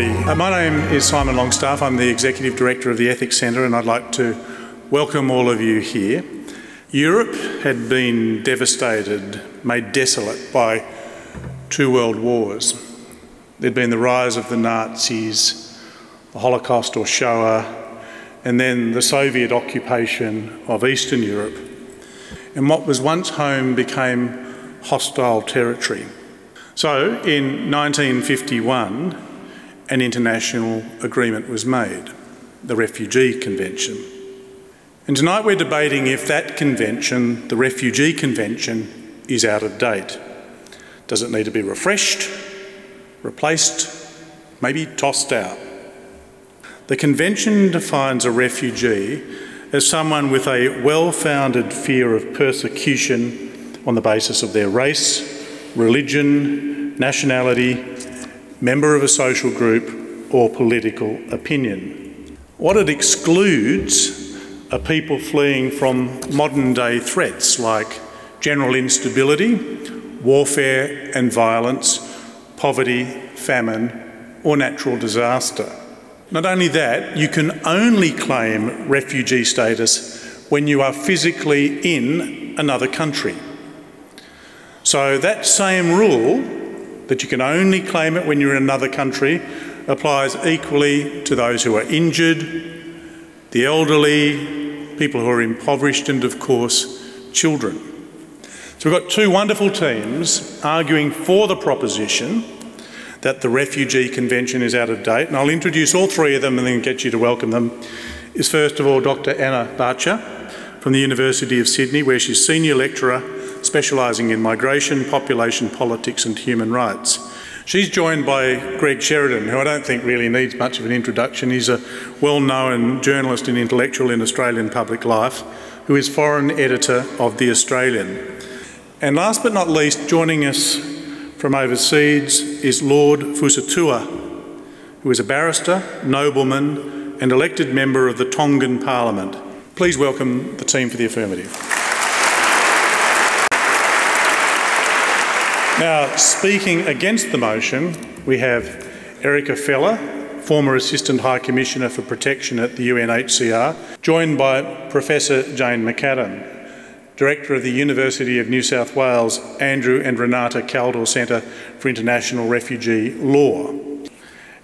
everybody. My name is Simon Longstaff. I'm the Executive Director of the Ethics Centre, and I'd like to welcome all of you here. Europe had been devastated, made desolate by 2 world wars. There'd been the rise of the Nazis, the Holocaust or Shoah, and then the Soviet occupation of Eastern Europe. And what was once home became hostile territory. So in 1951, an international agreement was made, the Refugee Convention. And tonight we're debating if that convention, the Refugee Convention, is out of date. Does it need to be refreshed, replaced, maybe tossed out? The convention defines a refugee as someone with a well-founded fear of persecution on the basis of their race, religion, nationality, member of a social group, or political opinion. What it excludes are people fleeing from modern-day threats like general instability, warfare and violence, poverty, famine, or natural disaster. Not only that, you can only claim refugee status when you are physically in another country. So that same rule, that you can only claim it when you're in another country, applies equally to those who are injured, the elderly, people who are impoverished, and of course, children. So we've got 2 wonderful teams arguing for the proposition that the Refugee Convention is out of date, and I'll introduce all 3 of them and then get you to welcome them. Is first of all Dr. Anna Barcha from the University of Sydney, where she's Senior Lecturer specialising in migration, population politics and human rights. She's joined by Greg Sheridan, who I don't think really needs much of an introduction. He's a well-known journalist and intellectual in Australian public life, who is foreign editor of The Australian. And last but not least, joining us from overseas is Lord Fusatua, who is a barrister, nobleman and elected member of the Tongan Parliament. Please welcome the team for the affirmative. Now, speaking against the motion, we have Erica Feller, former Assistant High Commissioner for Protection at the UNHCR, joined by Professor Jane McAdam, Director of the University of New South Wales Andrew and Renata Kaldor Centre for International Refugee Law.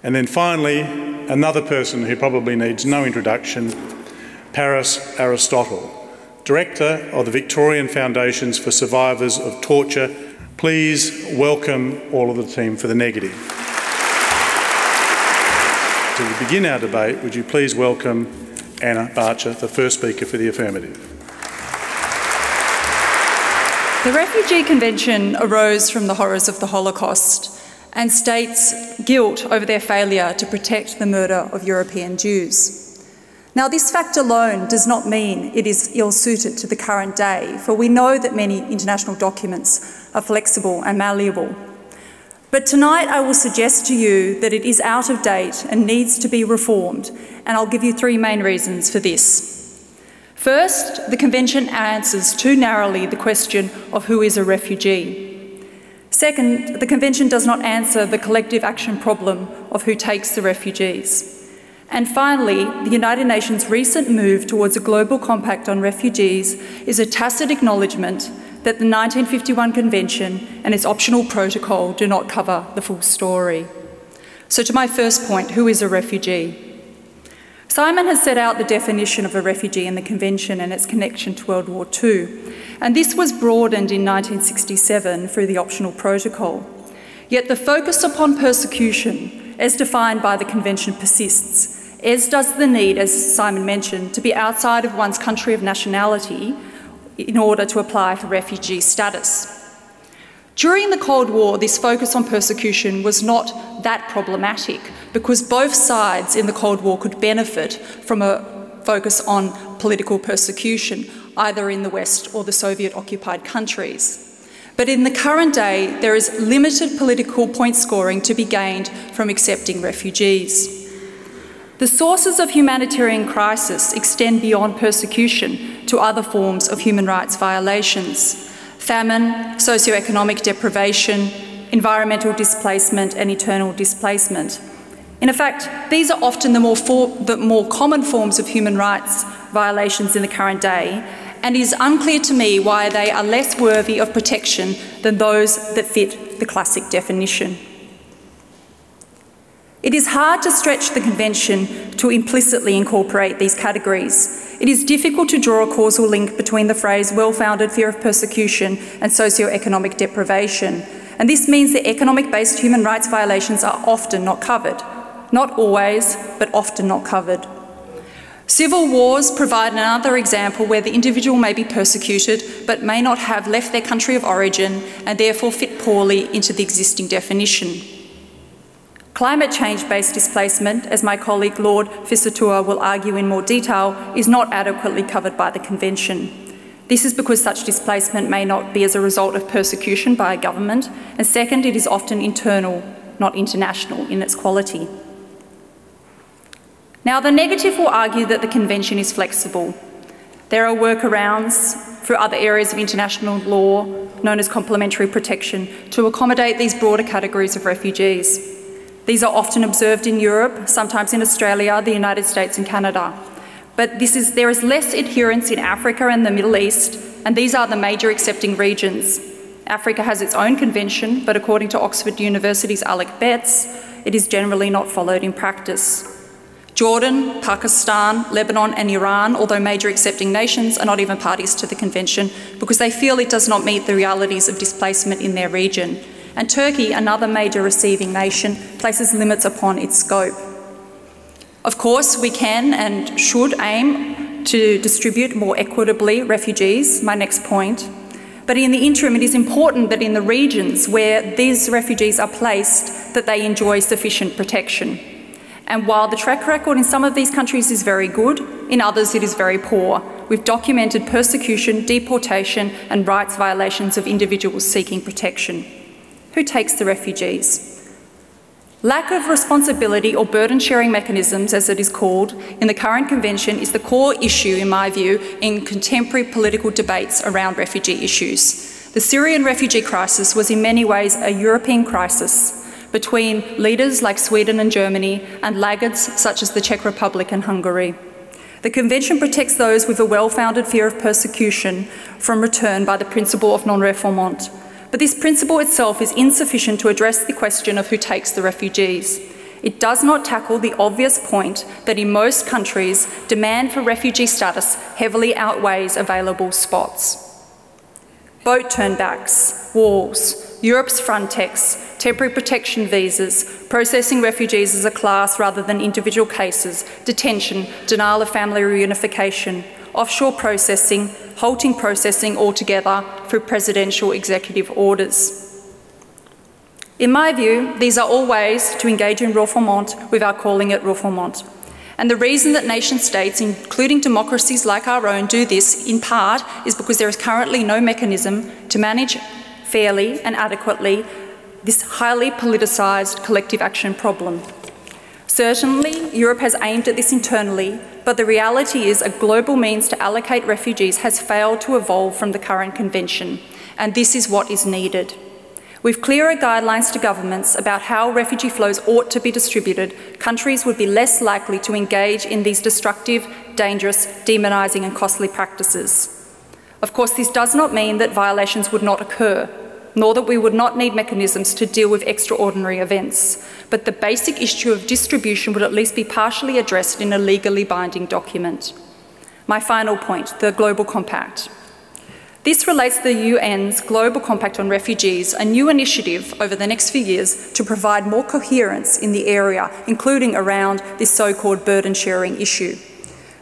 And then finally, another person who probably needs no introduction, Paris Aristotle, Director of the Victorian Foundations for Survivors of Torture. Please welcome all of the team for the negative. To begin our debate, would you please welcome Anna Barcha, the first speaker for the affirmative. The Refugee Convention arose from the horrors of the Holocaust and states guilt over their failure to protect the murder of European Jews. Now, this fact alone does not mean it is ill-suited to the current day, for we know that many international documents are flexible and malleable. But tonight I will suggest to you that it is out of date and needs to be reformed, and I'll give you 3 main reasons for this. First, the Convention answers too narrowly the question of who is a refugee. Second, the Convention does not answer the collective action problem of who takes the refugees. And finally, the United Nations' recent move towards a global compact on refugees is a tacit acknowledgement that the 1951 Convention and its optional protocol do not cover the full story. So to my first point, who is a refugee? Simon has set out the definition of a refugee in the Convention and its connection to World War II, and this was broadened in 1967 through the optional protocol. Yet the focus upon persecution, as defined by the Convention, persists, as does the need, as Simon mentioned, to be outside of one's country of nationality in order to apply for refugee status. During the Cold War, this focus on persecution was not that problematic because both sides in the Cold War could benefit from a focus on political persecution, either in the West or the Soviet-occupied countries. But in the current day, there is limited political point scoring to be gained from accepting refugees. The sources of humanitarian crisis extend beyond persecution to other forms of human rights violations: famine, socioeconomic deprivation, environmental displacement and eternal displacement. In fact, these are often the more common forms of human rights violations in the current day, and it is unclear to me why they are less worthy of protection than those that fit the classic definition. It is hard to stretch the Convention to implicitly incorporate these categories. It is difficult to draw a causal link between the phrase well-founded fear of persecution and socio-economic deprivation, and this means that economic-based human rights violations are often not covered. Not always, but often not covered. Civil wars provide another example where the individual may be persecuted but may not have left their country of origin and therefore fit poorly into the existing definition. Climate change-based displacement, as my colleague Lord Fissatua will argue in more detail, is not adequately covered by the Convention. This is because such displacement may not be as a result of persecution by a government, and second, it is often internal, not international in its quality. Now, the negative will argue that the Convention is flexible. There are workarounds for other areas of international law, known as complementary protection, to accommodate these broader categories of refugees. These are often observed in Europe, sometimes in Australia, the United States and Canada. But there is less adherence in Africa and the Middle East, and these are the major accepting regions. Africa has its own convention, but according to Oxford University's Alec Betts, it is generally not followed in practice. Jordan, Pakistan, Lebanon and Iran, although major accepting nations, are not even parties to the Convention because they feel it does not meet the realities of displacement in their region. And Turkey, another major receiving nation, places limits upon its scope. Of course, we can and should aim to distribute more equitably refugees, my next point. But in the interim, it is important that in the regions where these refugees are placed, that they enjoy sufficient protection. And while the track record in some of these countries is very good, in others it is very poor, with documented persecution, deportation and rights violations of individuals seeking protection. Who takes the refugees? Lack of responsibility or burden-sharing mechanisms, as it is called, in the current Convention is the core issue, in my view, in contemporary political debates around refugee issues. The Syrian refugee crisis was in many ways a European crisis between leaders like Sweden and Germany and laggards such as the Czech Republic and Hungary. The Convention protects those with a well-founded fear of persecution from return by the principle of non-refoulement. But this principle itself is insufficient to address the question of who takes the refugees. It does not tackle the obvious point that in most countries, demand for refugee status heavily outweighs available spots. Boat turnbacks, walls, Europe's Frontex, temporary protection visas, processing refugees as a class rather than individual cases, detention, denial of family reunification, offshore processing, halting processing altogether through presidential executive orders. In my view, these are all ways to engage in refoulement without calling it refoulement. And the reason that nation-states, including democracies like our own, do this, in part, is because there is currently no mechanism to manage fairly and adequately this highly politicised collective action problem. Certainly, Europe has aimed at this internally, but the reality is a global means to allocate refugees has failed to evolve from the current Convention, and this is what is needed. With clearer guidelines to governments about how refugee flows ought to be distributed, countries would be less likely to engage in these destructive, dangerous, demonising and costly practices. Of course, this does not mean that violations would not occur, nor that we would not need mechanisms to deal with extraordinary events, but the basic issue of distribution would at least be partially addressed in a legally binding document. My final point, the Global Compact. This relates to the UN's Global Compact on Refugees, a new initiative over the next few years to provide more coherence in the area, including around this so-called burden-sharing issue.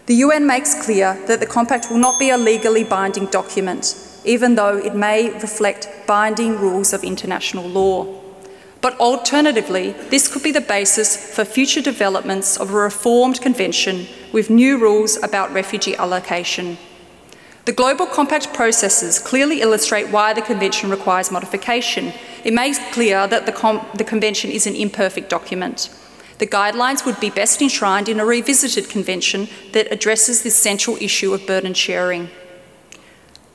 The UN makes clear that the Compact will not be a legally binding document, even though it may reflect binding rules of international law. But alternatively, this could be the basis for future developments of a reformed convention with new rules about refugee allocation. The Global Compact processes clearly illustrate why the Convention requires modification. It makes clear that the Convention is an imperfect document. The guidelines would be best enshrined in a revisited convention that addresses this central issue of burden sharing.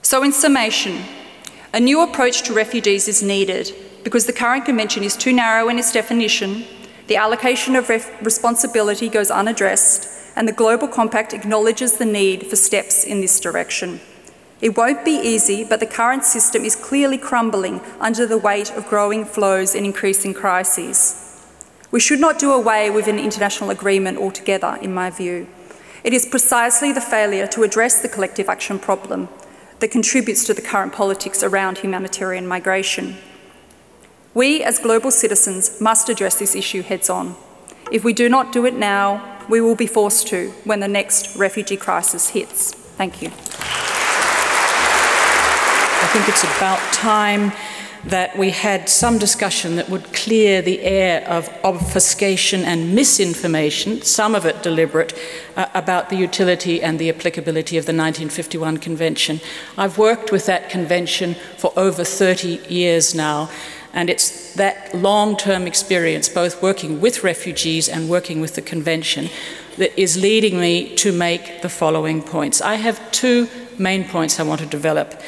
So in summation, a new approach to refugees is needed because the current convention is too narrow in its definition, The allocation of responsibility goes unaddressed, and the Global Compact acknowledges the need for steps in this direction. It won't be easy, but the current system is clearly crumbling under the weight of growing flows and increasing crises. We should not do away with an international agreement altogether, in my view. It is precisely the failure to address the collective action problem that contributes to the current politics around humanitarian migration. We, as global citizens, must address this issue heads-on. If we do not do it now, we will be forced to when the next refugee crisis hits. Thank you. I think it's about time that we had some discussion that would clear the air of obfuscation and misinformation, some of it deliberate, about the utility and the applicability of the 1951 Convention. I've worked with that convention for over 30 years now, and it's that long-term experience, both working with refugees and working with the Convention, that is leading me to make the following points. I have two main points I want to develop.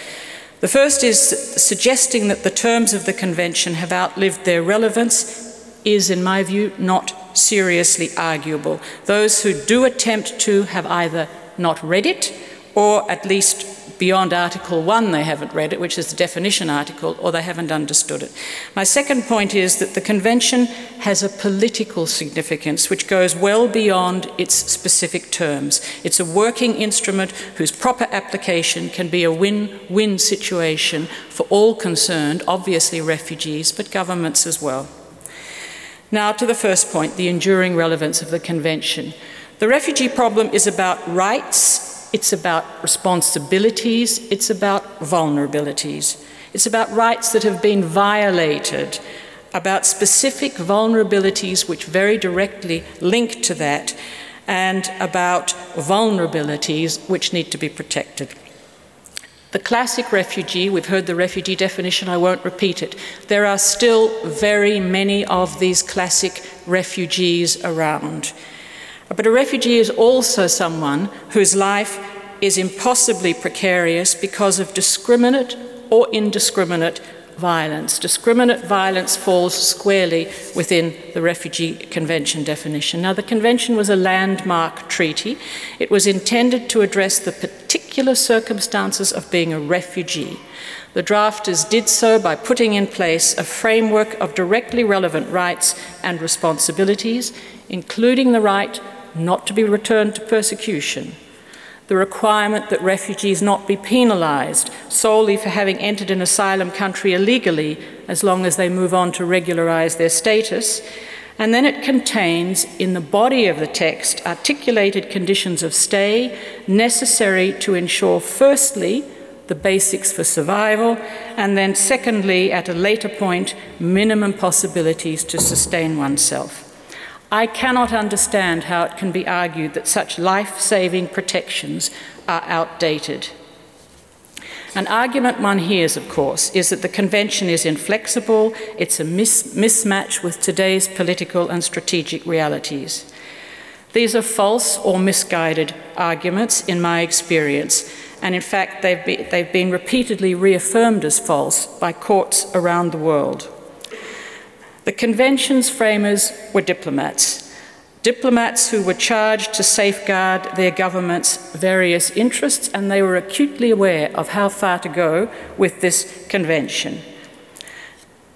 The first is suggesting that the terms of the Convention have outlived their relevance is, in my view, not seriously arguable. Those who do attempt to have either not read it, or at least beyond Article 1 they haven't read it, which is the definition article, or they haven't understood it. My second point is that the Convention has a political significance which goes well beyond its specific terms. It's a working instrument whose proper application can be a win-win situation for all concerned, obviously refugees, but governments as well. Now to the first point, the enduring relevance of the Convention. The refugee problem is about rights, it's about responsibilities, it's about vulnerabilities. It's about rights that have been violated, about specific vulnerabilities which very directly link to that, and about vulnerabilities which need to be protected. The classic refugee, we've heard the refugee definition, I won't repeat it. There are still very many of these classic refugees around. But a refugee is also someone whose life is impossibly precarious because of discriminate or indiscriminate violence. Discriminate violence falls squarely within the Refugee Convention definition. Now, the Convention was a landmark treaty. It was intended to address the particular circumstances of being a refugee. The drafters did so by putting in place a framework of directly relevant rights and responsibilities, including the right not to be returned to persecution, the requirement that refugees not be penalised solely for having entered an asylum country illegally as long as they move on to regularise their status, and then it contains in the body of the text articulated conditions of stay necessary to ensure firstly the basics for survival, and then secondly, at a later point, minimum possibilities to sustain oneself. I cannot understand how it can be argued that such life-saving protections are outdated. An argument one hears, of course, is that the Convention is inflexible, it's a mismatch with today's political and strategic realities. These are false or misguided arguments in my experience, and in fact they've been repeatedly reaffirmed as false by courts around the world. The Convention's framers were diplomats who were charged to safeguard their government's various interests, and they were acutely aware of how far to go with this Convention.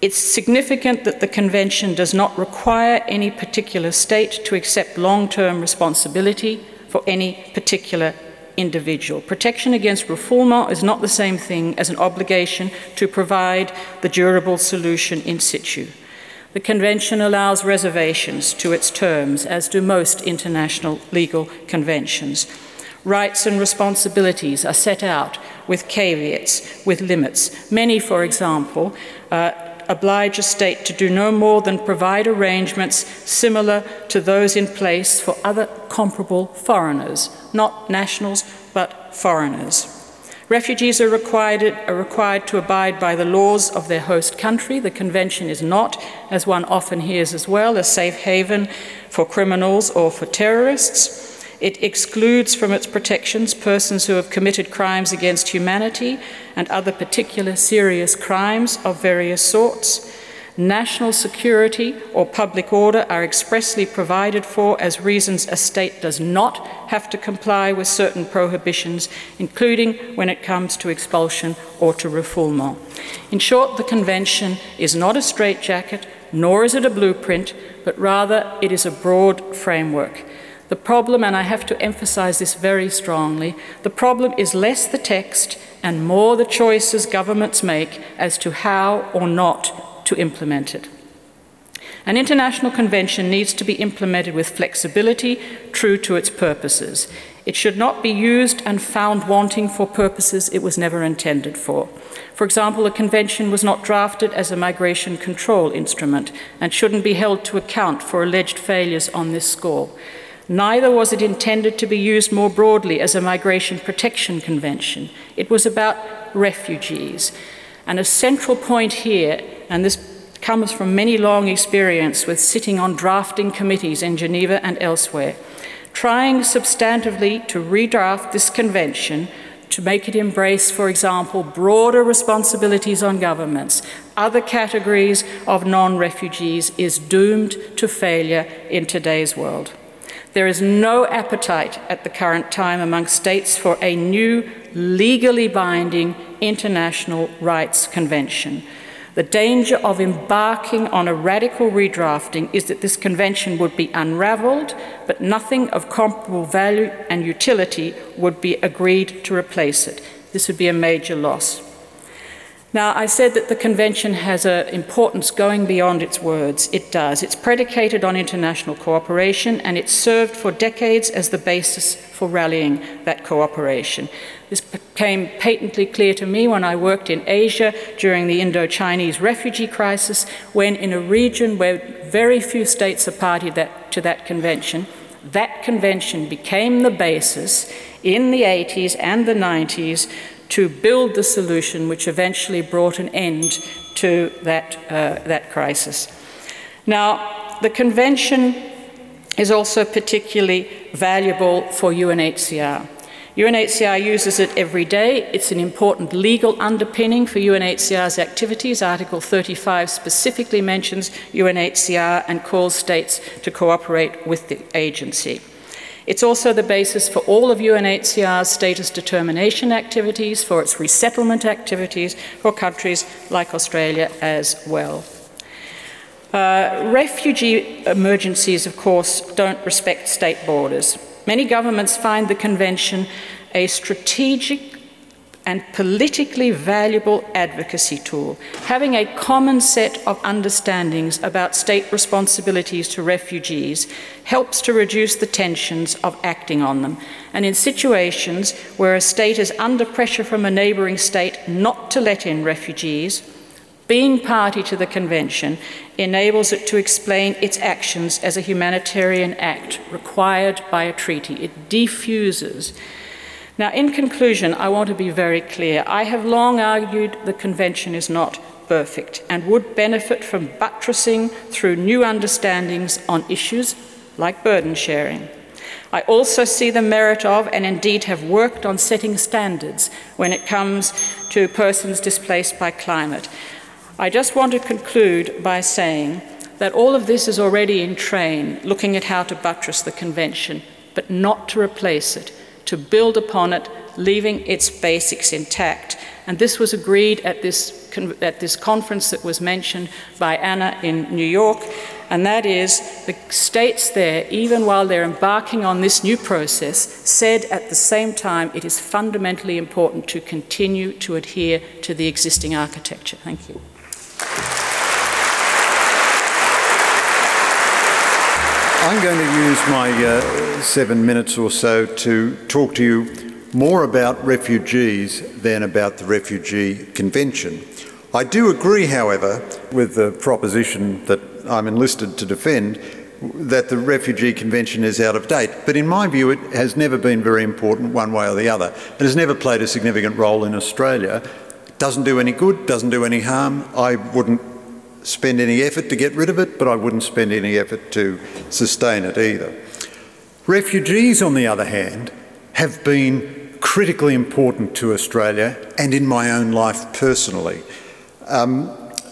It's significant that the Convention does not require any particular state to accept long-term responsibility for any particular individual. Protection against refoulement is not the same thing as an obligation to provide the durable solution in situ. The Convention allows reservations to its terms, as do most international legal conventions. Rights and responsibilities are set out with caveats, with limits. Many, for example, oblige a state to do no more than provide arrangements similar to those in place for other comparable foreigners, not nationals, but foreigners. Refugees are required to abide by the laws of their host country. The Convention is not, as one often hears as well, a safe haven for criminals or for terrorists. It excludes from its protections persons who have committed crimes against humanity and other particular serious crimes of various sorts. National security or public order are expressly provided for as reasons a state does not have to comply with certain prohibitions, including when it comes to expulsion or to refoulement. In short, the Convention is not a straitjacket, nor is it a blueprint, but rather it is a broad framework. The problem, and I have to emphasize this very strongly, the problem is less the text and more the choices governments make as to how or not to implement it. An international convention needs to be implemented with flexibility, true to its purposes. It should not be used and found wanting for purposes it was never intended for. For example, a convention was not drafted as a migration control instrument and shouldn't be held to account for alleged failures on this score. Neither was it intended to be used more broadly as a migration protection convention. It was about refugees. And a central point here, and this comes from many long experience with sitting on drafting committees in Geneva and elsewhere, trying substantively to redraft this convention to make it embrace, for example, broader responsibilities on governments, other categories of non-refugees, is doomed to failure in today's world. There is no appetite at the current time among states for a new, legally binding international rights convention. The danger of embarking on a radical redrafting is that this convention would be unravelled, but nothing of comparable value and utility would be agreed to replace it. This would be a major loss. Now, I said that the convention has an importance going beyond its words. It does. It's predicated on international cooperation, and it's served for decades as the basis for rallying that cooperation. This became patently clear to me when I worked in Asia during the Indo-Chinese refugee crisis, when in a region where very few states are party to that convention became the basis in the 80s and the 90s to build the solution which eventually brought an end to that crisis. Now, the convention is also particularly valuable for UNHCR. UNHCR uses it every day. It's an important legal underpinning for UNHCR's activities. Article 35 specifically mentions UNHCR and calls states to cooperate with the agency. It's also the basis for all of UNHCR's status determination activities, for its resettlement activities, for countries like Australia as well. Refugee emergencies, of course, don't respect state borders. Many governments find the convention a strategic and politically valuable advocacy tool. Having a common set of understandings about state responsibilities to refugees helps to reduce the tensions of acting on them. And in situations where a state is under pressure from a neighbouring state not to let in refugees, being party to the convention enables it to explain its actions as a humanitarian act required by a treaty. It defuses. Now, in conclusion, I want to be very clear. I have long argued the convention is not perfect and would benefit from buttressing through new understandings on issues like burden sharing. I also see the merit of, and indeed have worked on, setting standards when it comes to persons displaced by climate. I just want to conclude by saying that all of this is already in train, looking at how to buttress the convention, but not to replace it, to build upon it, leaving its basics intact. And this was agreed at this conference that was mentioned by Anna in New York, and that is the states there, even while they're embarking on this new process, said at the same time it is fundamentally important to continue to adhere to the existing architecture. Thank you. I'm going to use my 7 minutes or so to talk to you more about refugees than about the Refugee Convention. I do agree, however, with the proposition that I'm enlisted to defend, that the Refugee Convention is out of date. But in my view, it has never been very important one way or the other. It has never played a significant role in Australia. It doesn't do any good, doesn't do any harm. I wouldn't spend any effort to get rid of it, but I wouldn't spend any effort to sustain it either. Refugees, on the other hand, have been critically important to Australia and in my own life personally.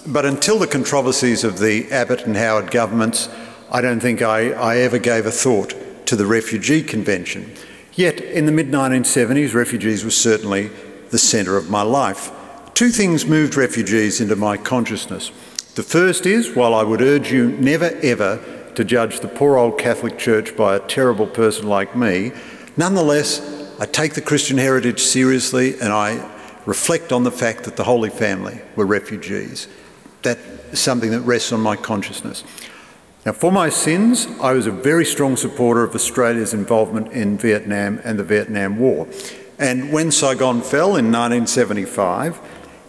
But until the controversies of the Abbott and Howard governments, I don't think I ever gave a thought to the Refugee Convention. Yet in the mid-1970s, refugees were certainly the centre of my life. Two things moved refugees into my consciousness. The first is, while I would urge you never ever to judge the poor old Catholic Church by a terrible person like me, nonetheless, I take the Christian heritage seriously and I reflect on the fact that the Holy Family were refugees. That is something that rests on my consciousness. Now, for my sins, I was a very strong supporter of Australia's involvement in Vietnam and the Vietnam War. And when Saigon fell in 1975,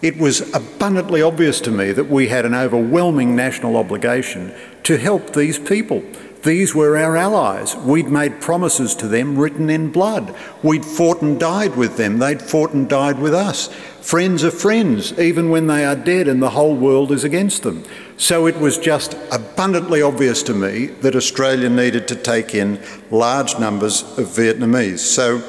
it was abundantly obvious to me that we had an overwhelming national obligation to help these people. These were our allies. We'd made promises to them written in blood. We'd fought and died with them. They'd fought and died with us. Friends are friends, even when they are dead and the whole world is against them. So it was just abundantly obvious to me that Australia needed to take in large numbers of Vietnamese. So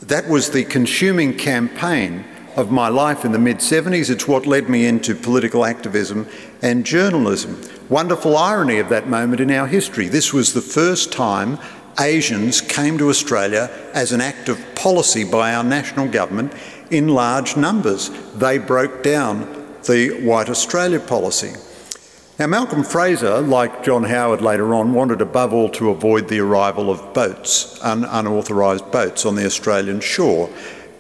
that was the consuming campaign of my life in the mid-70s. It's what led me into political activism and journalism. Wonderful irony of that moment in our history. This was the first time Asians came to Australia as an act of policy by our national government in large numbers. They broke down the White Australia policy. Now, Malcolm Fraser, like John Howard later on, wanted above all to avoid the arrival of boats, unauthorised boats on the Australian shore.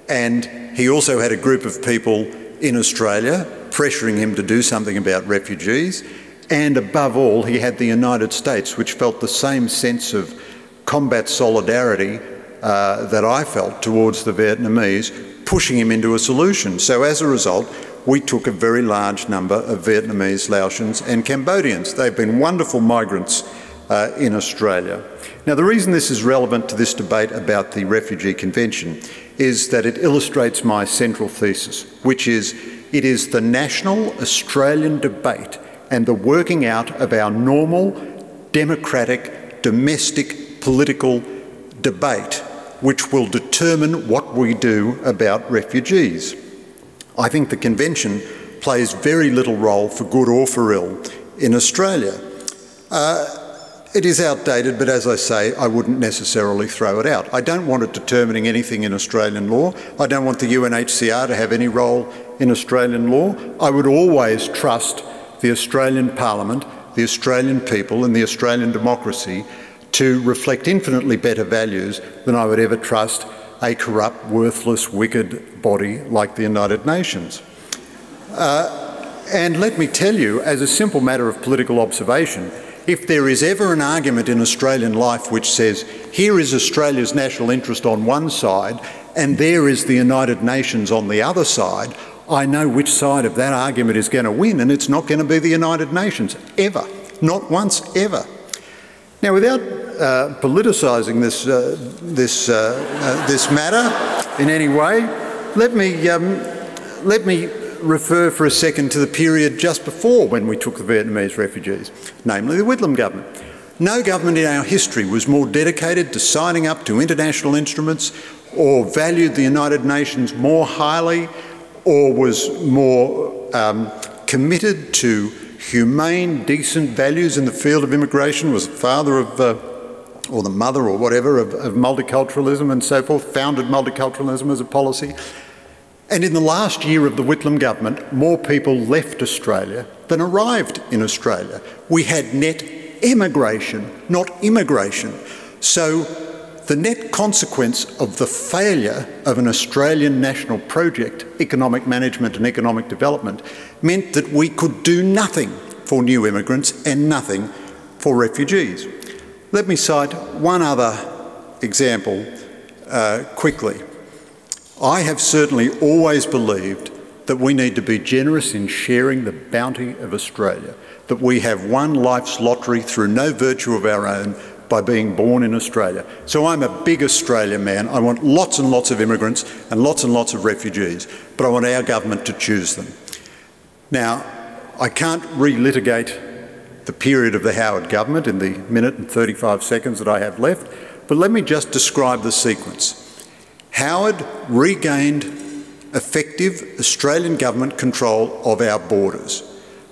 And he also had a group of people in Australia pressuring him to do something about refugees. And above all, he had the United States, which felt the same sense of combat solidarity that I felt towards the Vietnamese, pushing him into a solution. So as a result, we took a very large number of Vietnamese, Laotians and Cambodians. They've been wonderful migrants in Australia. Now, the reason this is relevant to this debate about the Refugee Convention is that it illustrates my central thesis, which is it is the national Australian debate and the working out of our normal, democratic, domestic political debate which will determine what we do about refugees. I think the Convention plays very little role, for good or for ill, in Australia. It is outdated, but as I say, I wouldn't necessarily throw it out. I don't want it determining anything in Australian law. I don't want the UNHCR to have any role in Australian law. I would always trust the Australian Parliament, the Australian people and the Australian democracy to reflect infinitely better values than I would ever trust a corrupt, worthless, wicked body like the United Nations. And let me tell you, as a simple matter of political observation, if there is ever an argument in Australian life which says, here is Australia's national interest on one side and there is the United Nations on the other side, I know which side of that argument is going to win, and it's not going to be the United Nations, ever. Not once, ever. Now, without politicising this matter in any way, let me refer for a second to the period just before when we took the Vietnamese refugees, namely the Whitlam government. No government in our history was more dedicated to signing up to international instruments or valued the United Nations more highly or was more committed to humane, decent values in the field of immigration, was the father of, or the mother or whatever, of multiculturalism and so forth, founded multiculturalism as a policy. And in the last year of the Whitlam government, more people left Australia than arrived in Australia. We had net emigration, not immigration. So the net consequence of the failure of an Australian national project, economic management and economic development, meant that we could do nothing for new immigrants and nothing for refugees. Let me cite one other example quickly. I have certainly always believed that we need to be generous in sharing the bounty of Australia, that we have won life's lottery through no virtue of our own by being born in Australia. So I'm a big Australia man. I want lots and lots of immigrants and lots of refugees, but I want our government to choose them. Now, I can't relitigate the period of the Howard government in the minute and 35 seconds that I have left, but let me just describe the sequence. Howard regained effective Australian government control of our borders.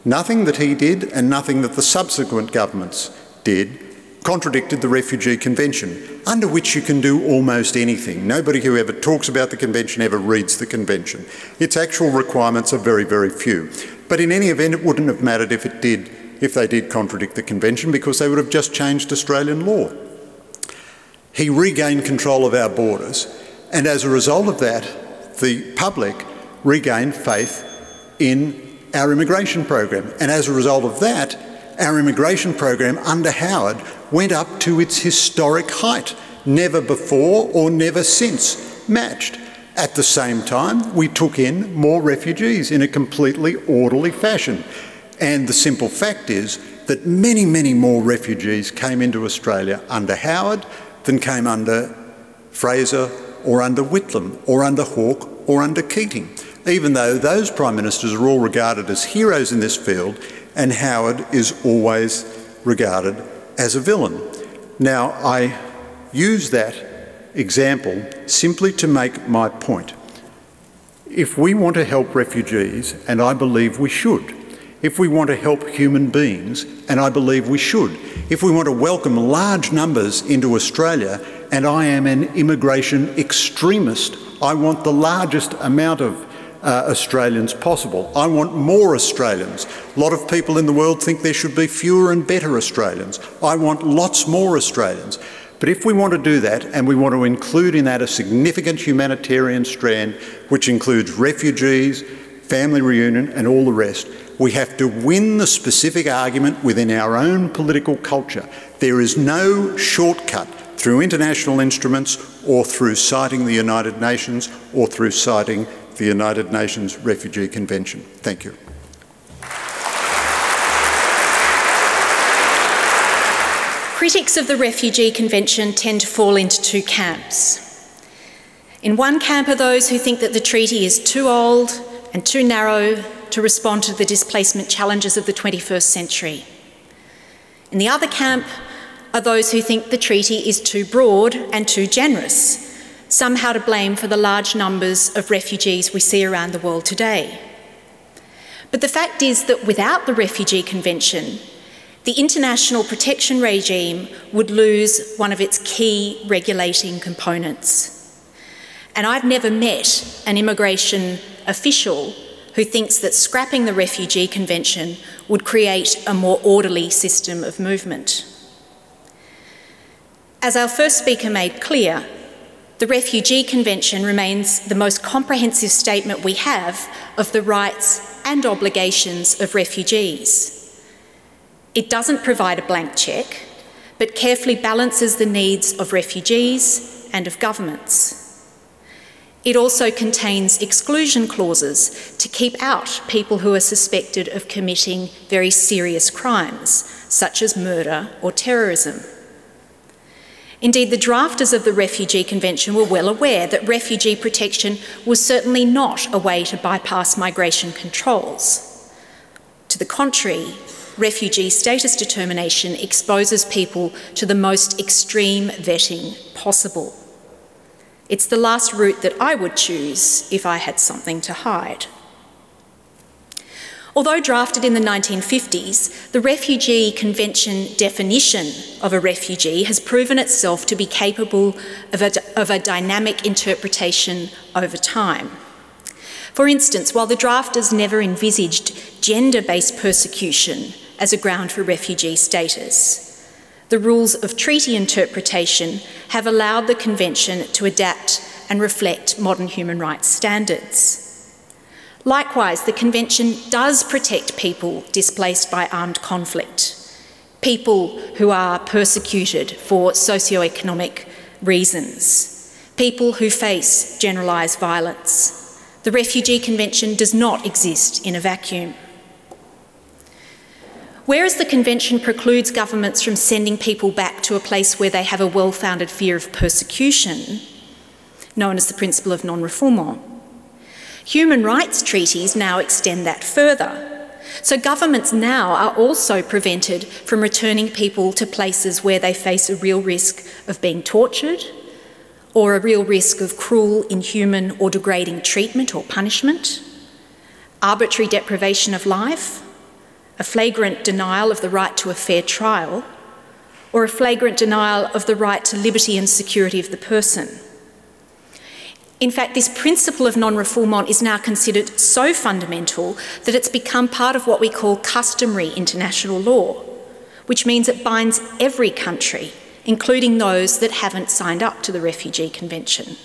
Nothing that he did and nothing that the subsequent governments did contradicted the Refugee Convention, under which you can do almost anything. Nobody who ever talks about the Convention ever reads the Convention. Its actual requirements are very, very few. But in any event, it wouldn't have mattered if they did contradict the Convention, because they would have just changed Australian law. He regained control of our borders, and as a result of that, the public regained faith in our immigration program. And as a result of that, our immigration program under Howard went up to its historic height, never before or never since matched. At the same time, we took in more refugees in a completely orderly fashion. And the simple fact is that many, many more refugees came into Australia under Howard than came under Fraser or under Whitlam or under Hawke or under Keating, even though those Prime Ministers are all regarded as heroes in this field and Howard is always regarded as a villain. Now, I use that example simply to make my point. If we want to help refugees, and I believe we should, if we want to help human beings, and I believe we should, if we want to welcome large numbers into Australia, and I am an immigration extremist, I want the largest amount of Australians possible. I want more Australians. A lot of people in the world think there should be fewer and better Australians. I want lots more Australians. But if we want to do that, and we want to include in that a significant humanitarian strand, which includes refugees, family reunion and all the rest, we have to win the specific argument within our own political culture. There is no shortcut through international instruments or through citing the United Nations or through citing the United Nations Refugee Convention. Thank you. Critics of the Refugee Convention tend to fall into two camps. In one camp are those who think that the treaty is too old and too narrow to respond to the displacement challenges of the 21st century. In the other camp are those who think the treaty is too broad and too generous, somehow to blame for the large numbers of refugees we see around the world today. But the fact is that without the Refugee Convention, the international protection regime would lose one of its key regulating components. And I've never met an immigration official who thinks that scrapping the Refugee Convention would create a more orderly system of movement. As our first speaker made clear, the Refugee Convention remains the most comprehensive statement we have of the rights and obligations of refugees. It doesn't provide a blank cheque, but carefully balances the needs of refugees and of governments. It also contains exclusion clauses to keep out people who are suspected of committing very serious crimes, such as murder or terrorism. Indeed, the drafters of the Refugee Convention were well aware that refugee protection was certainly not a way to bypass migration controls. To the contrary, refugee status determination exposes people to the most extreme vetting possible. It's the last route that I would choose if I had something to hide. Although drafted in the 1950s, the Refugee Convention definition of a refugee has proven itself to be capable of a dynamic interpretation over time. For instance, while the drafters never envisaged gender-based persecution as a ground for refugee status, the rules of treaty interpretation have allowed the Convention to adapt and reflect modern human rights standards. Likewise, the Convention does protect people displaced by armed conflict, people who are persecuted for socioeconomic reasons, people who face generalised violence. The Refugee Convention does not exist in a vacuum. Whereas the Convention precludes governments from sending people back to a place where they have a well-founded fear of persecution, known as the principle of non-refoulement, human rights treaties now extend that further. So governments now are also prevented from returning people to places where they face a real risk of being tortured or a real risk of cruel, inhuman or degrading treatment or punishment, arbitrary deprivation of life, a flagrant denial of the right to a fair trial, or a flagrant denial of the right to liberty and security of the person. In fact, this principle of non-refoulement is now considered so fundamental that it's become part of what we call customary international law, which means it binds every country, including those that haven't signed up to the Refugee Convention.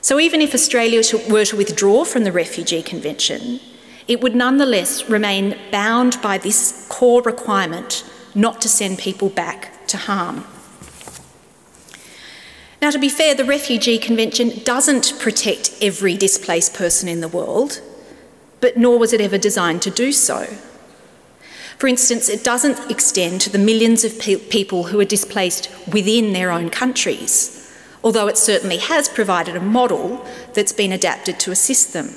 So even if Australia were to withdraw from the Refugee Convention, it would nonetheless remain bound by this core requirement not to send people back to harm. Now, to be fair, the Refugee Convention doesn't protect every displaced person in the world, but nor was it ever designed to do so. For instance, it doesn't extend to the millions of people who are displaced within their own countries, although it certainly has provided a model that's been adapted to assist them.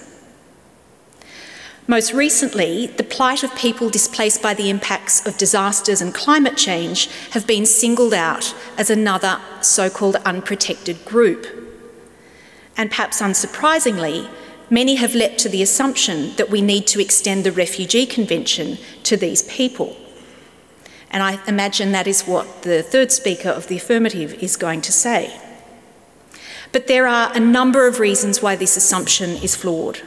Most recently, the plight of people displaced by the impacts of disasters and climate change have been singled out as another so-called unprotected group. And perhaps unsurprisingly, many have leapt to the assumption that we need to extend the Refugee Convention to these people. And I imagine that is what the third speaker of the affirmative is going to say. But there are a number of reasons why this assumption is flawed.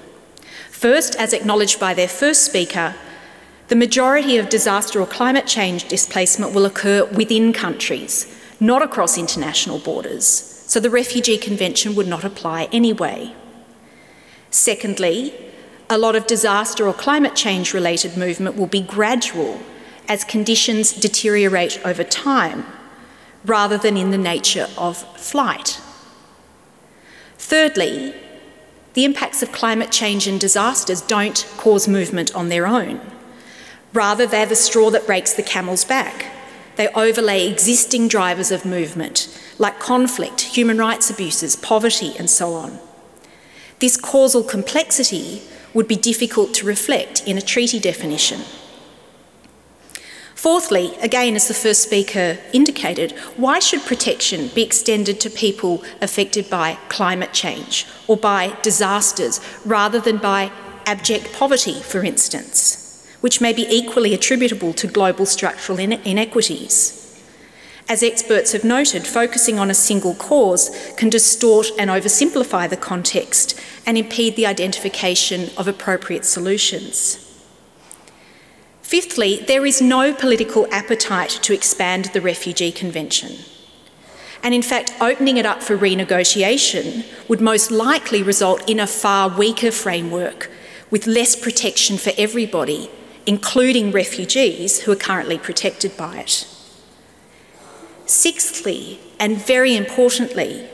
First, as acknowledged by their first speaker, the majority of disaster or climate change displacement will occur within countries, not across international borders, so the Refugee Convention would not apply anyway. Secondly, a lot of disaster or climate change related movement will be gradual as conditions deteriorate over time, rather than in the nature of flight. Thirdly, the impacts of climate change and disasters don't cause movement on their own. Rather, they're the straw that breaks the camel's back. They overlay existing drivers of movement, like conflict, human rights abuses, poverty, and so on. This causal complexity would be difficult to reflect in a treaty definition. Fourthly, again, as the first speaker indicated, why should protection be extended to people affected by climate change or by disasters rather than by abject poverty, for instance, which may be equally attributable to global structural inequities? As experts have noted, focusing on a single cause can distort and oversimplify the context and impede the identification of appropriate solutions. Fifthly, there is no political appetite to expand the Refugee Convention. And in fact, opening it up for renegotiation would most likely result in a far weaker framework with less protection for everybody, including refugees who are currently protected by it. Sixthly, and very importantly,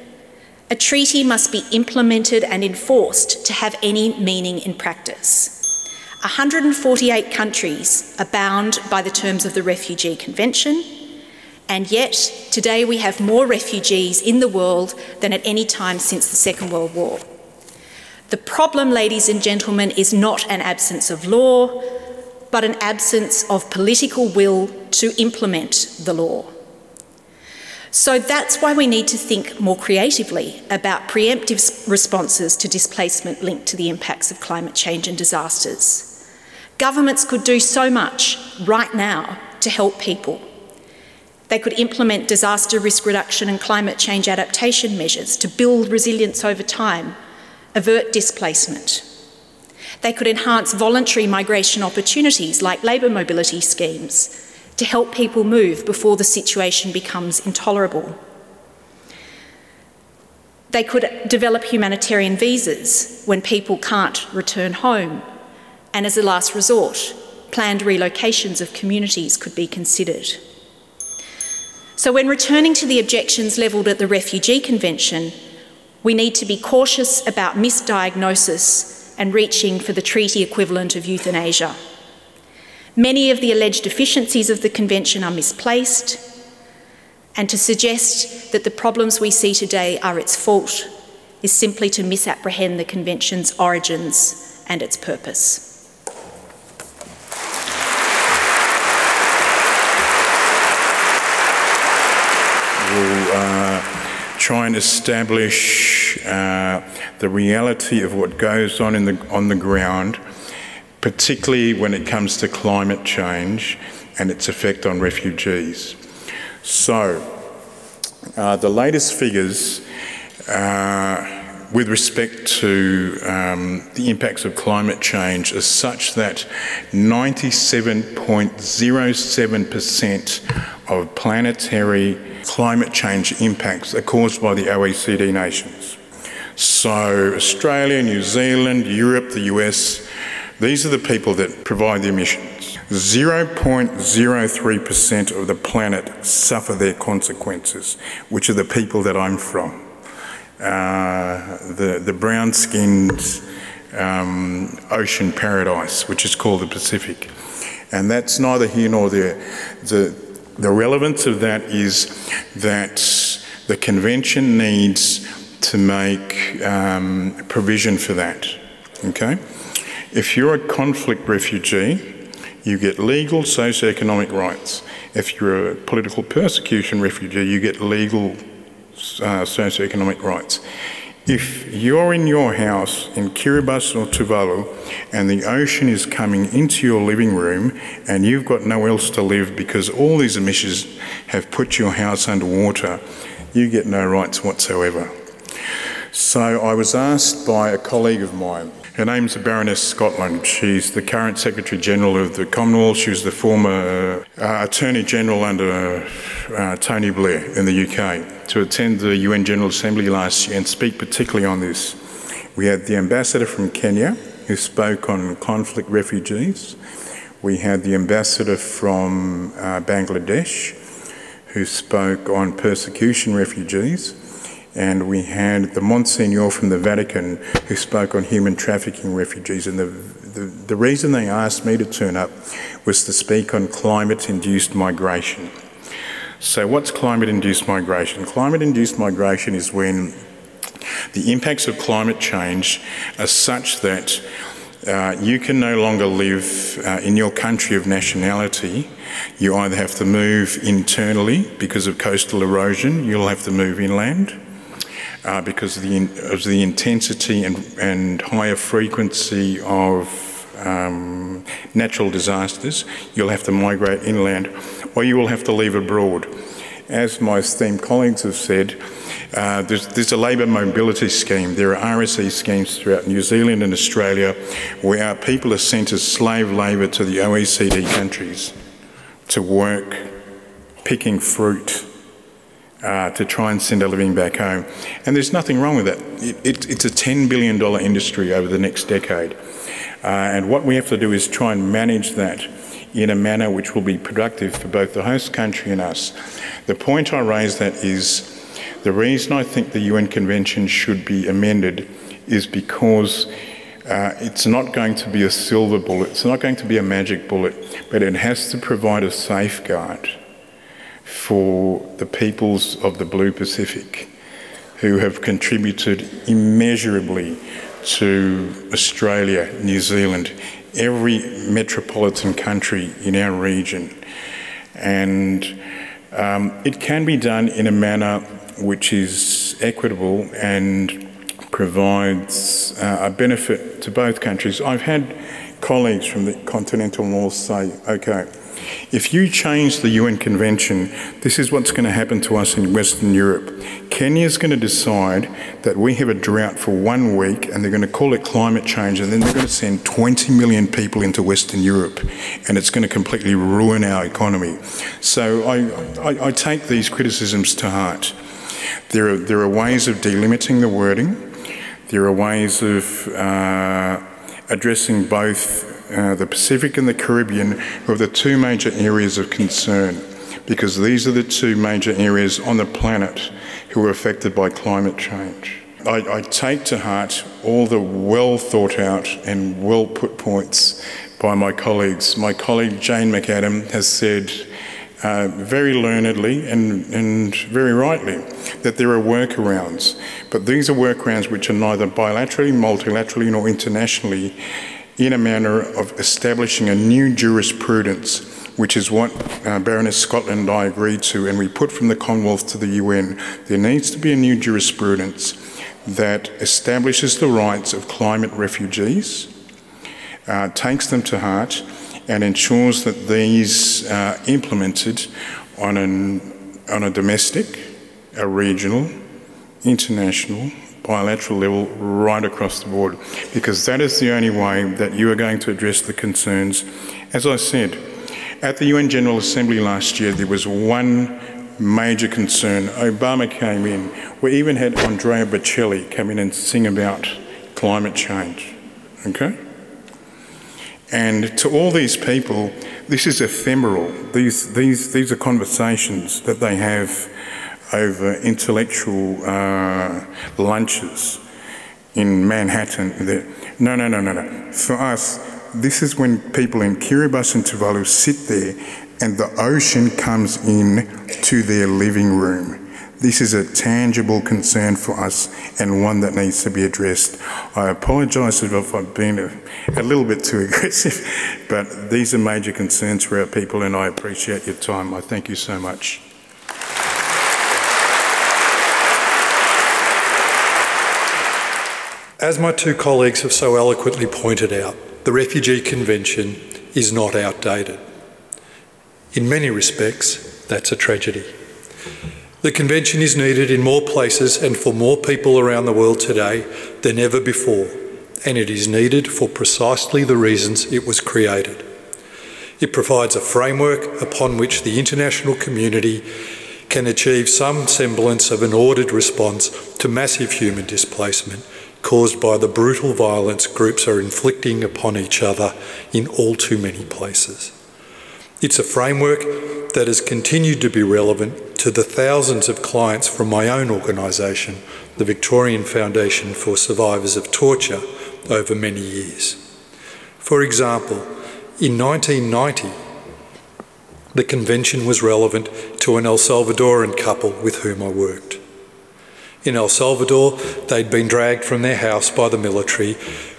a treaty must be implemented and enforced to have any meaning in practice. 148 countries are bound by the terms of the Refugee Convention, and yet today we have more refugees in the world than at any time since the Second World War. The problem, ladies and gentlemen, is not an absence of law, but an absence of political will to implement the law. So that's why we need to think more creatively about preemptive responses to displacement linked to the impacts of climate change and disasters. Governments could do so much right now to help people. They could implement disaster risk reduction and climate change adaptation measures to build resilience over time, avert displacement. They could enhance voluntary migration opportunities like labour mobility schemes to help people move before the situation becomes intolerable. They could develop humanitarian visas when people can't return home. And as a last resort, planned relocations of communities could be considered. So when returning to the objections levelled at the Refugee Convention, we need to be cautious about misdiagnosis and reaching for the treaty equivalent of euthanasia. Many of the alleged deficiencies of the Convention are misplaced, and to suggest that the problems we see today are its fault is simply to misapprehend the Convention's origins and its purpose. try and establish the reality of what goes on on the ground, particularly when it comes to climate change and its effect on refugees. So, the latest figures with respect to the impacts of climate change are such that 97.07% of planetary climate change impacts are caused by the OECD nations. So Australia, New Zealand, Europe, the US, these are the people that provide the emissions. 0.03% of the planet suffer their consequences, which are the people that I'm from. The brown-skinned ocean paradise, which is called the Pacific. And that's neither here nor there. The relevance of that is that the Convention needs to make provision for that, okay? If you're a conflict refugee, you get legal socio-economic rights. If you're a political persecution refugee, you get legal socio-economic rights. If you're in your house in Kiribati or Tuvalu and the ocean is coming into your living room and you've got nowhere else to live because all these emissions have put your house underwater, you get no rights whatsoever. So I was asked by a colleague of mine, her name's Baroness Scotland. She's the current Secretary General of the Commonwealth. She was the former Attorney General under Tony Blair in the UK, to attend the UN General Assembly last year and speak particularly on this. We had the Ambassador from Kenya, who spoke on conflict refugees. We had the Ambassador from Bangladesh, who spoke on persecution refugees. And we had the Monsignor from the Vatican who spoke on human trafficking refugees. And the reason they asked me to turn up was to speak on climate-induced migration. So what's climate-induced migration? Climate-induced migration is when the impacts of climate change are such that you can no longer live in your country of nationality. You either have to move internally because of coastal erosion, you'll have to move inland. Because of the intensity and higher frequency of natural disasters, you'll have to migrate inland, or you will have to leave abroad. As my esteemed colleagues have said, there's a labour mobility scheme. There are RSE schemes throughout New Zealand and Australia where our people are sent as slave labour to the OECD countries to work picking fruit, to try and send a living back home. And there's nothing wrong with that. It's a $10 billion industry over the next decade. And what we have to do is try and manage that in a manner which will be productive for both the host country and us. The point I raise that is, the reason I think the UN Convention should be amended is because it's not going to be a silver bullet, it's not going to be a magic bullet, but it has to provide a safeguard for the peoples of the Blue Pacific who have contributed immeasurably to Australia, New Zealand, every metropolitan country in our region. And it can be done in a manner which is equitable and provides a benefit to both countries. I've had colleagues from the continental north say, okay, if you change the UN Convention, this is what's going to happen to us in Western Europe. Kenya's going to decide that we have a drought for 1 week and they're going to call it climate change, and then they're going to send 20 million people into Western Europe, and it's going to completely ruin our economy. So I take these criticisms to heart. There are ways of delimiting the wording. There are ways of addressing both the Pacific and the Caribbean, who are the two major areas of concern, because these are the two major areas on the planet who are affected by climate change. I take to heart all the well thought out and well put points by my colleagues. My colleague Jane McAdam has said very learnedly and very rightly that there are workarounds, but these are workarounds which are neither bilaterally, multilaterally nor internationally in a manner of establishing a new jurisprudence which is what Baroness Scotland and I agreed to, and we put from the Commonwealth to the UN, there needs to be a new jurisprudence that establishes the rights of climate refugees, takes them to heart, and ensures that these are implemented on a domestic, a regional, international, bilateral level right across the board, because that is the only way that you are going to address the concerns. As I said, at the UN General Assembly last year, there was one major concern. Obama came in. We even had Andrea Bocelli come in and sing about climate change, okay? And to all these people, this is ephemeral. These are conversations that they have over intellectual lunches in Manhattan. No. For us, this is when people in Kiribati and Tuvalu sit there and the ocean comes in to their living room. This is a tangible concern for us and one that needs to be addressed. I apologise if I've been a little bit too aggressive, but these are major concerns for our people, and I appreciate your time. I thank you so much. As my two colleagues have so eloquently pointed out, the Refugee Convention is not outdated. In many respects, that's a tragedy. The Convention is needed in more places and for more people around the world today than ever before, and it is needed for precisely the reasons it was created. It provides a framework upon which the international community can achieve some semblance of an ordered response to massive human displacement caused by the brutal violence groups are inflicting upon each other in all too many places. It's a framework that has continued to be relevant to the thousands of clients from my own organisation, the Victorian Foundation for Survivors of Torture, over many years. For example, in 1990, the Convention was relevant to an El Salvadoran couple with whom I worked. In El Salvador, they'd been dragged from their house by the military,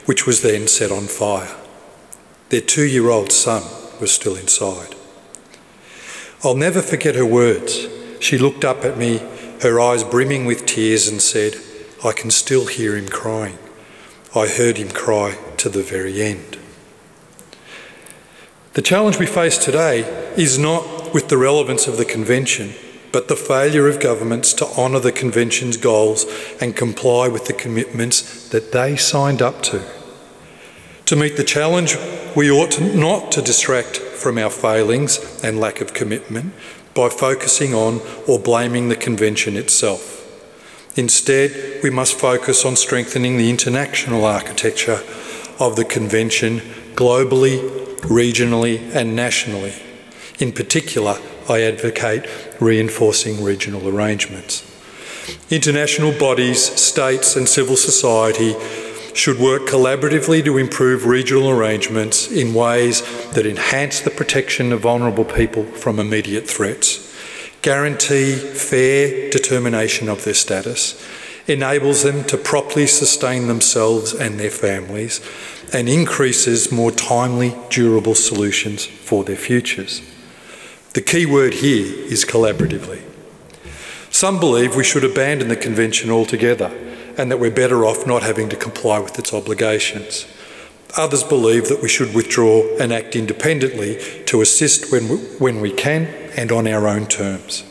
which was then set on fire. Their 2-year-old son was still inside. I'll never forget her words. She looked up at me, her eyes brimming with tears, and said, "I can still hear him crying. I heard him cry to the very end." The challenge we face today is not with the relevance of the Convention, but the failure of governments to honour the Convention's goals and comply with the commitments that they signed up to. To meet the challenge, we ought not to distract from our failings and lack of commitment by focusing on or blaming the Convention itself. Instead, we must focus on strengthening the international architecture of the Convention globally, regionally and nationally. In particular, I advocate reinforcing regional arrangements. International bodies, states and civil society should work collaboratively to improve regional arrangements in ways that enhance the protection of vulnerable people from immediate threats, guarantee fair determination of their status, enables them to properly sustain themselves and their families, and increases more timely, durable solutions for their futures. The key word here is collaboratively. Some believe we should abandon the Convention altogether and that we're better off not having to comply with its obligations. Others believe that we should withdraw and act independently to assist when we can and on our own terms.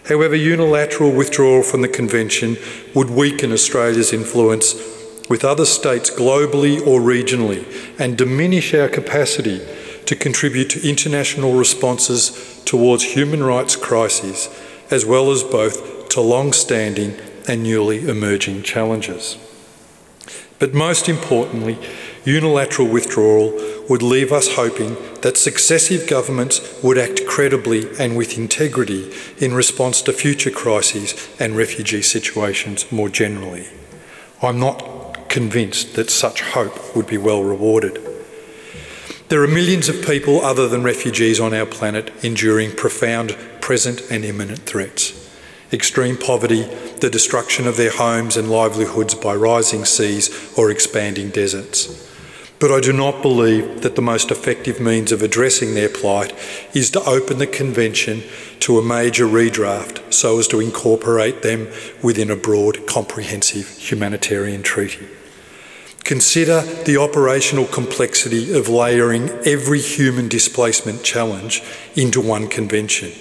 However, unilateral withdrawal from the Convention would weaken Australia's influence with other states globally or regionally and diminish our capacity to contribute to international responses towards human rights crises, as well as both to long-standing and newly emerging challenges. But most importantly, unilateral withdrawal would leave us hoping that successive governments would act credibly and with integrity in response to future crises and refugee situations more generally. I'm not convinced that such hope would be well rewarded. There are millions of people other than refugees on our planet enduring profound present and imminent threats. Extreme poverty, the destruction of their homes and livelihoods by rising seas or expanding deserts. But I do not believe that the most effective means of addressing their plight is to open the Convention to a major redraft so as to incorporate them within a broad, comprehensive humanitarian treaty. Consider the operational complexity of layering every human displacement challenge into one convention,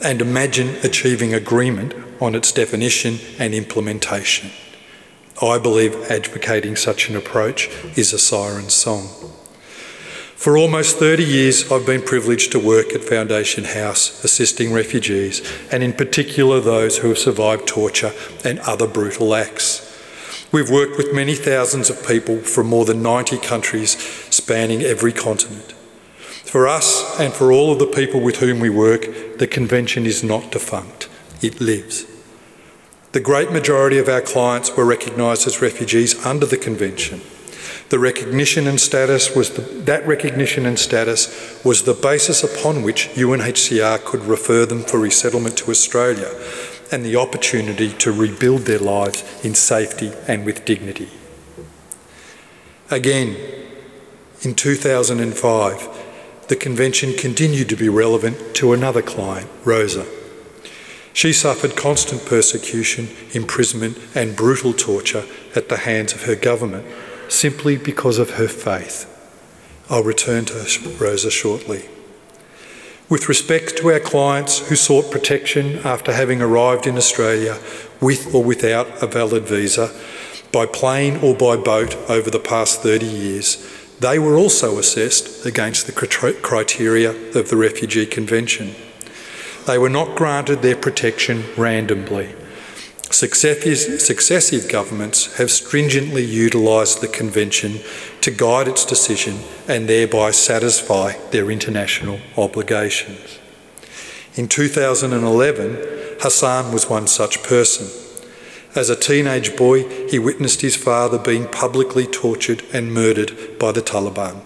and imagine achieving agreement on its definition and implementation. I believe advocating such an approach is a siren song. For almost 30 years, I've been privileged to work at Foundation House assisting refugees, and in particular those who have survived torture and other brutal acts. We've worked with many thousands of people from more than 90 countries spanning every continent. For us and for all of the people with whom we work, the Convention is not defunct, it lives. The great majority of our clients were recognised as refugees under the Convention. That recognition and status was the basis upon which UNHCR could refer them for resettlement to Australia and the opportunity to rebuild their lives in safety and with dignity. Again, in 2005, the Convention continued to be relevant to another client, Rosa. She suffered constant persecution, imprisonment and brutal torture at the hands of her government simply because of her faith. I'll return to Rosa shortly. With respect to our clients who sought protection after having arrived in Australia with or without a valid visa, by plane or by boat over the past 30 years, they were also assessed against the criteria of the Refugee Convention. They were not granted their protection randomly. Successive governments have stringently utilised the Convention to guide its decision and thereby satisfy their international obligations. In 2011, Hassan was one such person. As a teenage boy, he witnessed his father being publicly tortured and murdered by the Taliban.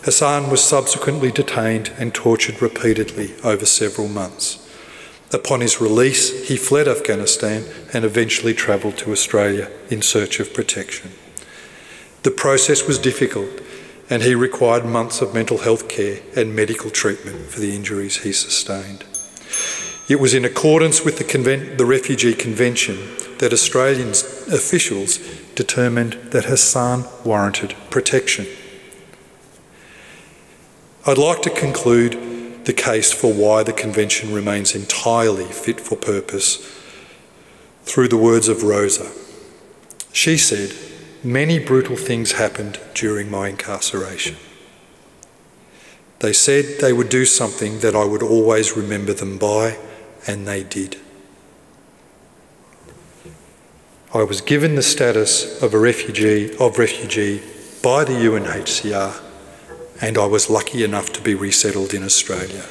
Hassan was subsequently detained and tortured repeatedly over several months. Upon his release, he fled Afghanistan and eventually travelled to Australia in search of protection. The process was difficult and he required months of mental health care and medical treatment for the injuries he sustained. It was in accordance with the Refugee Convention that Australian officials determined that Hassan warranted protection. I'd like to conclude the case for why the Convention remains entirely fit for purpose through the words of Rosa. She said, "Many brutal things happened during my incarceration. They said they would do something that I would always remember them by, and they did. I was given the status of a refugee by the UNHCR, and I was lucky enough to be resettled in Australia.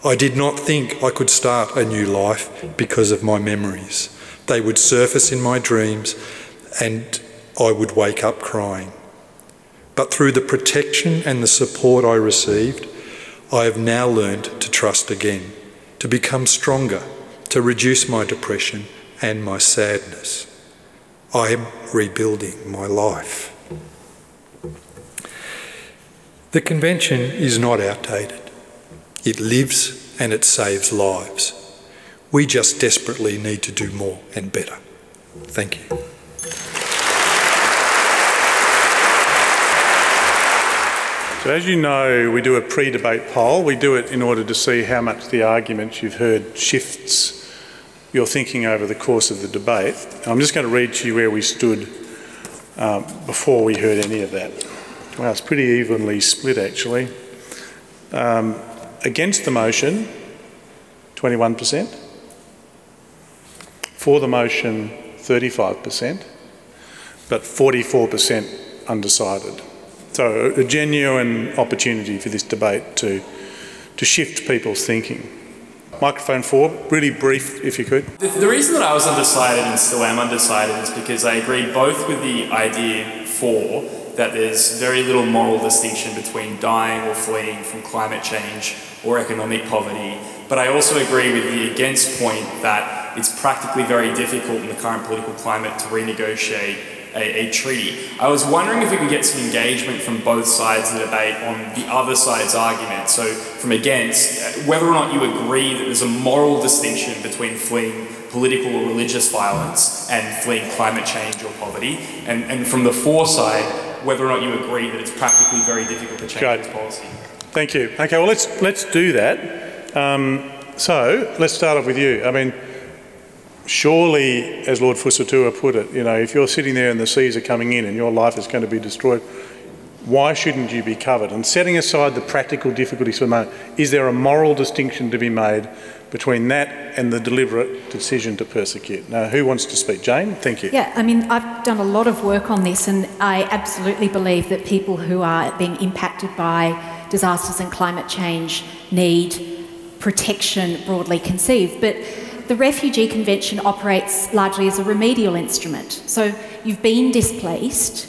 I did not think I could start a new life because of my memories. They would surface in my dreams and I would wake up crying. But through the protection and the support I received, I have now learned to trust again, to become stronger, to reduce my depression and my sadness. I am rebuilding my life." The Convention is not outdated. It lives and it saves lives. We just desperately need to do more and better. Thank you. So as you know, we do a pre-debate poll. We do it in order to see how much the argument you've heard shifts your thinking over the course of the debate. I'm just going to read to you where we stood before we heard any of that. Well, it's pretty evenly split actually. Against the motion, 21%. For the motion, 35%. But 44% undecided. So a genuine opportunity for this debate to shift people's thinking. Microphone 4, really brief if you could. The reason that I was undecided and still am undecided is because I agree both with the idea for that there's very little moral distinction between dying or fleeing from climate change or economic poverty, but I also agree with the against point that it's practically very difficult in the current political climate to renegotiate a treaty. I was wondering if we could get some engagement from both sides of the debate on the other side's argument. So from against, whether or not you agree that there's a moral distinction between fleeing political or religious violence and fleeing climate change or poverty, and from the for side, whether or not you agree that it's practically very difficult to change this policy. Thank you. Okay, well, let's do that. So let's start off with you. I mean, surely, as Lord Fusitu'a put it, you know, if you're sitting there and the seas are coming in and your life is going to be destroyed, why shouldn't you be covered? And setting aside the practical difficulties for the moment, is there a moral distinction to be made between that and the deliberate decision to persecute? Now, who wants to speak? Jane, thank you. Yeah, I mean, I've done a lot of work on this, and I absolutely believe that people who are being impacted by disasters and climate change need protection broadly conceived. But the Refugee Convention operates largely as a remedial instrument. So you've been displaced,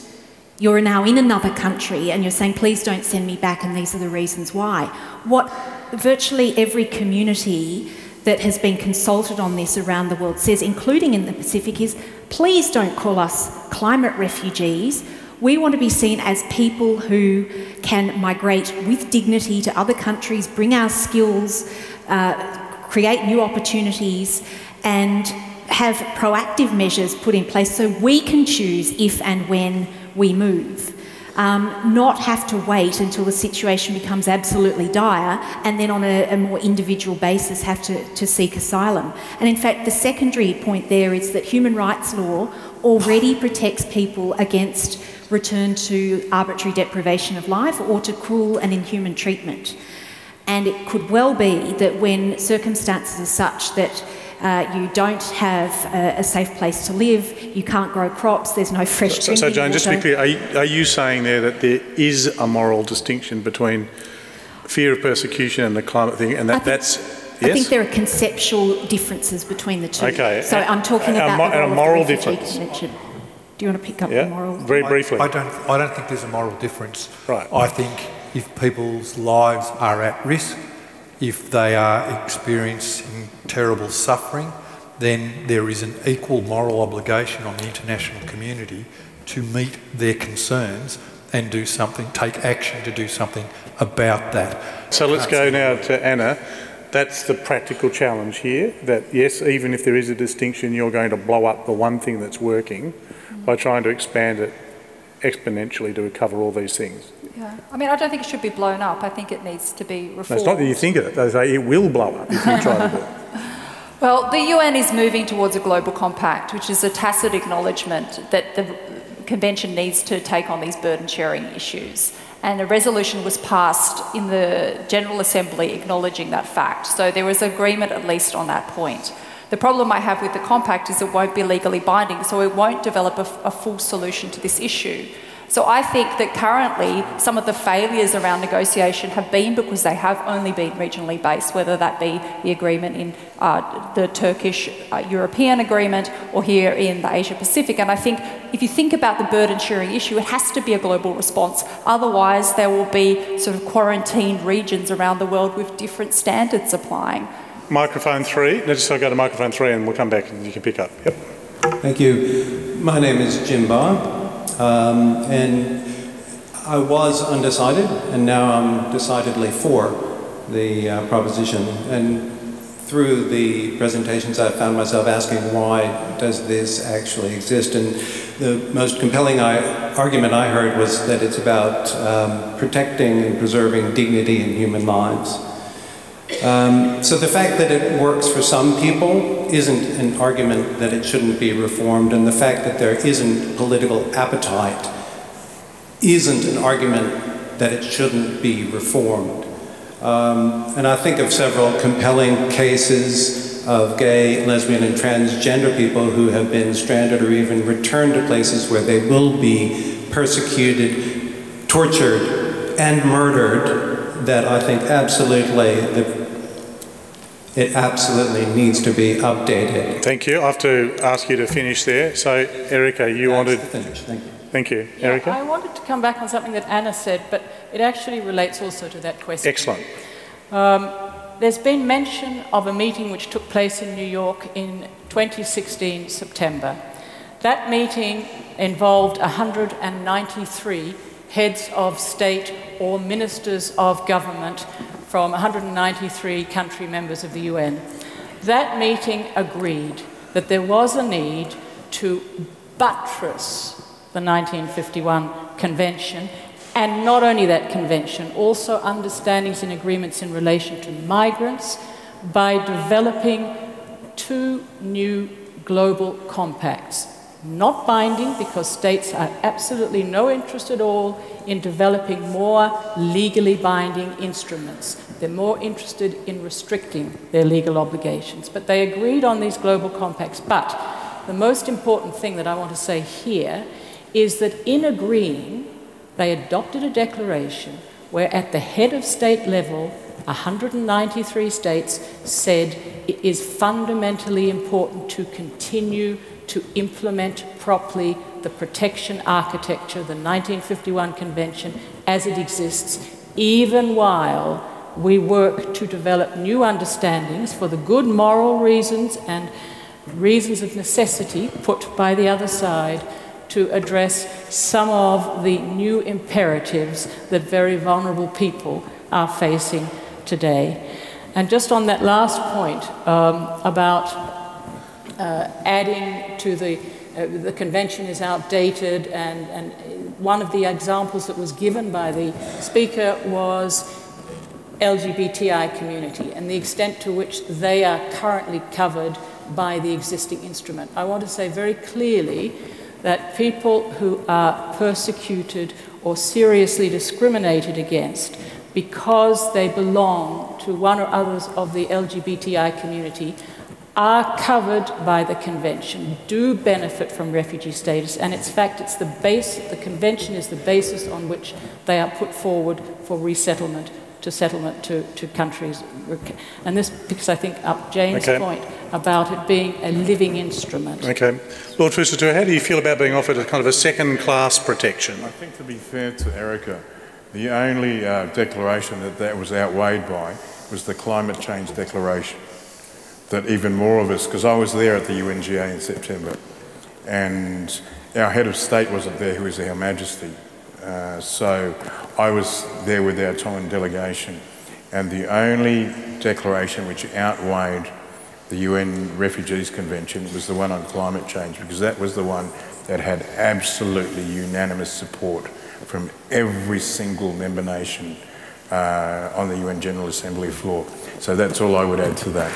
you're now in another country, and you're saying, please don't send me back, and these are the reasons why. What virtually every community that has been consulted on this around the world says, including in the Pacific, is please don't call us climate refugees. We want to be seen as people who can migrate with dignity to other countries, bring our skills, create new opportunities, and have proactive measures put in place so we can choose if and when we move. Not have to wait until the situation becomes absolutely dire and then on a more individual basis have to seek asylum. And in fact, the secondary point there is that human rights law already protects people against return to arbitrary deprivation of life or to cruel and inhuman treatment. And it could well be that when circumstances are such that you don't have a safe place to live, you can't grow crops, there's no fresh drinking water. So Jane, just to be clear, are you saying there that there is a moral distinction between fear of persecution and the climate thing, and that's... Yes? I think there are conceptual differences between the two. Okay. So I'm talking about a moral difference. Do you want to pick up the moral? Very briefly. I don't think there's a moral difference. Right. I think if people's lives are at risk, if they are experiencing terrible suffering, then there is an equal moral obligation on the international community to meet their concerns and do something, take action to do something about that. So let's go now to Anna. That's the practical challenge here, that yes, even if there is a distinction, you're going to blow up the one thing that's working by trying to expand it exponentially to cover all these things. Yeah. I mean, I don't think it should be blown up. I think it needs to be reformed. No, it's not that you think of it. They say it will blow up if you try to do it. Well, the UN is moving towards a global compact, which is a tacit acknowledgement that the Convention needs to take on these burden-sharing issues. And a resolution was passed in the General Assembly acknowledging that fact. So there was agreement at least on that point. The problem I have with the compact is it won't be legally binding, so it won't develop a full solution to this issue. So I think that currently some of the failures around negotiation have been because they have only been regionally based, whether that be the agreement in the Turkish-European agreement or here in the Asia-Pacific. And I think if you think about the burden-sharing issue, it has to be a global response. Otherwise, there will be sort of quarantined regions around the world with different standards applying. Microphone 3. Let's just go to microphone 3 and we'll come back and you can pick up. Yep. Thank you. My name is Jim Barr. And I was undecided, and now I'm decidedly for the proposition. And through the presentations, I found myself asking, why does this actually exist? And the most compelling argument I heard was that it's about protecting and preserving dignity in human lives. So the fact that it works for some people isn't an argument that it shouldn't be reformed, and the fact that there isn't political appetite isn't an argument that it shouldn't be reformed. And I think of several compelling cases of gay, lesbian, and transgender people who have been stranded or even returned to places where they will be persecuted, tortured, and murdered, that I think it absolutely needs to be updated. Thank you. I have to ask you to finish there. So, Erica, you wanted... Finish. Thank you. Thank you. Yeah, Erica? I wanted to come back on something that Anna said, but it actually relates also to that question. Excellent. There's been mention of a meeting which took place in New York in 2016, September, That meeting involved 193 heads of state or ministers of government from 193 country members of the UN. That meeting agreed that there was a need to buttress the 1951 Convention, and not only that convention, also understandings and agreements in relation to migrants by developing 2 new global compacts. Not binding, because states have absolutely no interest at all in developing more legally binding instruments. They're more interested in restricting their legal obligations. But they agreed on these global compacts. But the most important thing that I want to say here is that in agreeing, they adopted a declaration where at the head of state level, 193 states said it is fundamentally important to continue to implement properly the protection architecture, the 1951 Convention, as it exists, even while we work to develop new understandings for the good moral reasons and reasons of necessity put by the other side to address some of the new imperatives that very vulnerable people are facing today. And just on that last point about adding to the convention is outdated, and one of the examples that was given by the speaker was LGBTI community and the extent to which they are currently covered by the existing instrument. I want to say very clearly that people who are persecuted or seriously discriminated against because they belong to one or others of the LGBTI community are covered by the Convention, do benefit from refugee status, and in fact it's the Convention is the basis on which they are put forward for resettlement, to settlement to countries. And this picks, I think, up Jane's point about it being a living instrument. Okay. Lord Fusitu'a, how do you feel about being offered a kind of a second-class protection? I think, to be fair to Erica, the only declaration that was outweighed by was the Climate Change Declaration. That even more of us, because I was there at the UNGA in September, and our head of state wasn't there, who is Her Majesty. So I was there with our Tongan delegation, and the only declaration which outweighed the UN Refugees Convention was the one on climate change, because that was the one that had absolutely unanimous support from every single member nation on the UN General Assembly floor. So that's all I would add to that.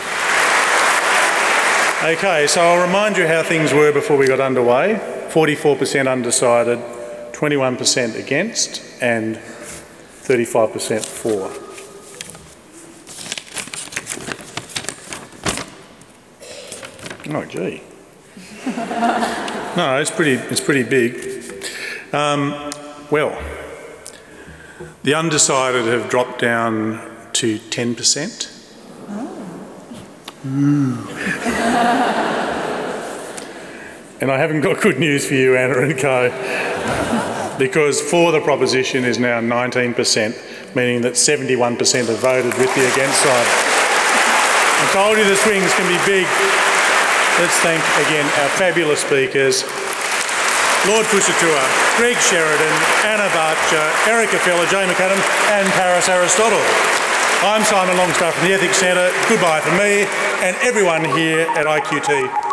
Okay, so I'll remind you how things were before we got underway. 44% undecided, 21% against, and 35% for. Oh, gee. No, it's pretty big. Well, the undecided have dropped down to 10%. And I haven't got good news for you, Anna and Co, because for the proposition is now 19%, meaning that 71% have voted with the against side. I told you the swings can be big. Let's thank again our fabulous speakers, Lord Fusitu'a, Greg Sheridan, Anna Barcha, Erica Feller, Jane McAdam and Paris Aristotle. I'm Simon Longstaff from the Ethics Centre. Goodbye from me and everyone here at IQ2.